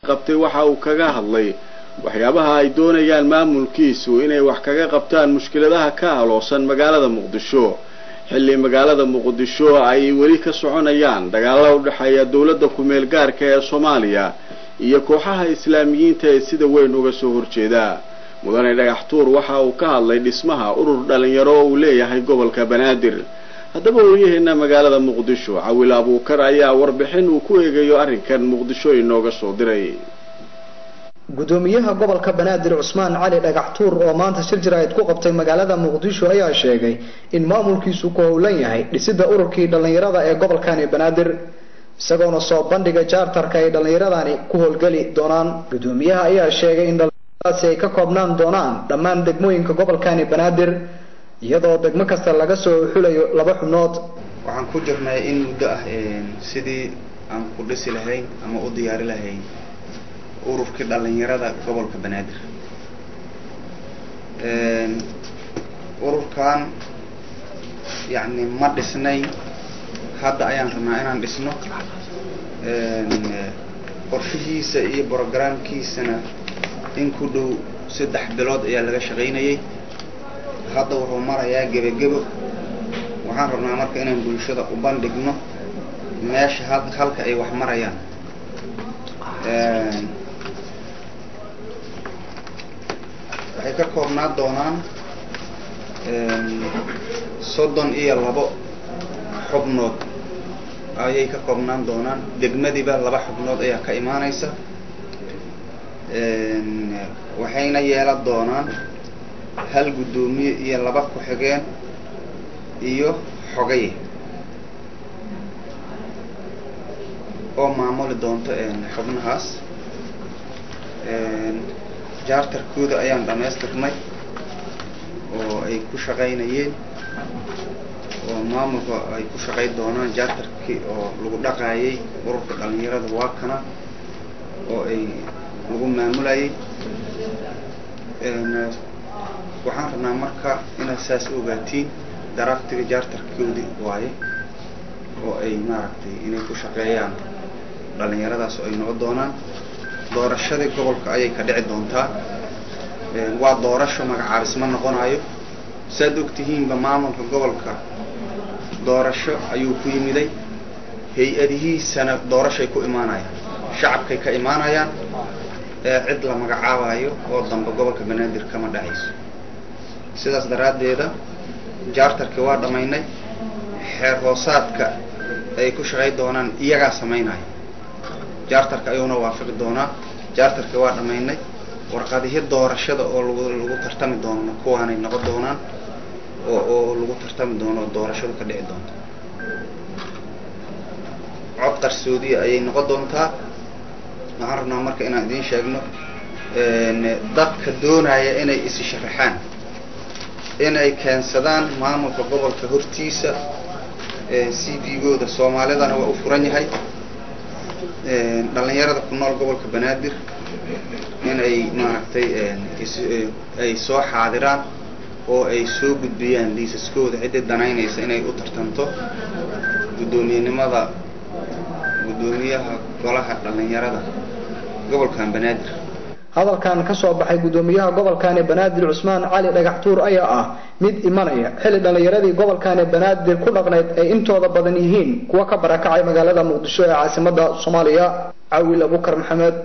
qabtay waxa uu kaga hadlay waxyaabaha ay doonayaan maamulkiisu inay wax kaga qabtaan mushkiladaha ka haloosan magaalada Muqdisho xilli magaalada Muqdisho ay weli ka soconayaan dagaalo u dhaxeeya dawladda ku meel gaarka ee Soomaaliya iyo kooxaha islaamiyiinta ee sida weyn uga soo horjeeda mudane Dhagaxtuur waxa uu ka hadlay dhismaha urur dhalinyaro oo uu leeyahay gobolka Banaadir haddaba wariyaheena magaalada Muqdisho Cawil Abuukar ayaa warbixin uu ku eegayo arrinkan Muqdisho inooga soo diray gudoomiyaha gobolka Banaadir Cusmaan Cali Dhagaxtuur oo maanta shir jiraayad ku qabtay magaalada Muqdisho ayaa sheegay in maamulkiisu ku howlan yahay dhisidda ururkii dhalinyarada ee gobolkan Banaadir isagoo soo bandhigay charterka ay dhalinyaradani ku howlgali doonaan gudoomiyaha ayaa sheegay in dhalinyaradaasi ay ka koobnaan doonaan dhammaan degmooyinka gobolkan Banaadir iyadoo degmo kasta laga soo xulayo 2 xubnood waxaan ku jirnay in muddo ah sidii aan ku dhisi lahayn ama u diyaari lahayn ururkii dhalinyarada gobolka Banaadir ururkan yani ma dhisnay hadda ayaan rabnaa inaan dhisno qorshihiisa iyo programkiisana in ku dhow 3 bilood ayaa laga shaqeynayay hadda wuxuu marayaa gebagebo waxaan rabnaa marka inaan bulshada u bandhigno meesha halka ay wax marayaan waxay ka koobnaan doonaan 32 xubnood ayay ka koobnaan doonaan degmadiiba 2 xubnood ayaa ka imaanaysa waxayna yeelan doonaan hal gudoomiye iyo 2 ku xigeen iyo xogay oo maamuli doonto xubnahaas charterkooda ayaan dhameystirnay oo ay ku shaqeynayeen oo maamulka ay ku shaqeyn doonaan charterkii oo lagu dhaqaayay ururka dhalinyarada waa kana oo ay lagu maamulayay waxaan rabnaa marka inaad saas ogaatiin daraftiga charterkoodii waaye oo ay maaragtay inay ku shaqeeyaan dhalinyaradaas oo ay noqon doonaan doorashada gobolka ayay ka dhici doontaa waa doorasho magacaabisma noqonayo saad ogtihiinba maamulka gobolka doorasho ayuu ku yimiday hay-adihiisana doorashay ku imaanayaan shacabkay ka imaanayaan cid la magacaabayo oo damba gobolka Banaadir kama dhacayso sidaas daraadeeda charterka waa dhamaynay xeer hoosaadka ay ku shaqeey doonaan iyaga sameynay charterka ayuuna waafaqi doonaa charterka waa dhamaynay warqadihii doorashada oo lagu tartami doono kuwaanay noqon doonaan oo lagu tartami doono doorashada ka dhici doonto cod qarsoodi ayay noqon doontaa waxaan rabnaa marka inaan idin sheegno dadka doonaya inay is sharaxaan inay keensadaan maamulka gobolka hortiisa CV-gooda Soomaalidana waa u furan yahay dhalinyarada ku nool gobolka Banaadir inay maaragtay ay soo xaadiraan oo ay soo gudbiyaan liisaskooda cid danaynaysa inay u tartanto gudoomiyaha golaha dhalinyarada gobolka Banaadir hadalkan ka soo baxay gudoomiyaha gobolkan Banaadir Cusmaan Cali Dhagaxtuur ayaa ah mid imanaya xilli dhalinyaradii gobolkan Banaadir ku dhaqnayd ay intooda badan yihiin kuwa ka barakacay magaalada Muqdisho ee caasimadda Soomaaliya Cawil Abuukar Maxamed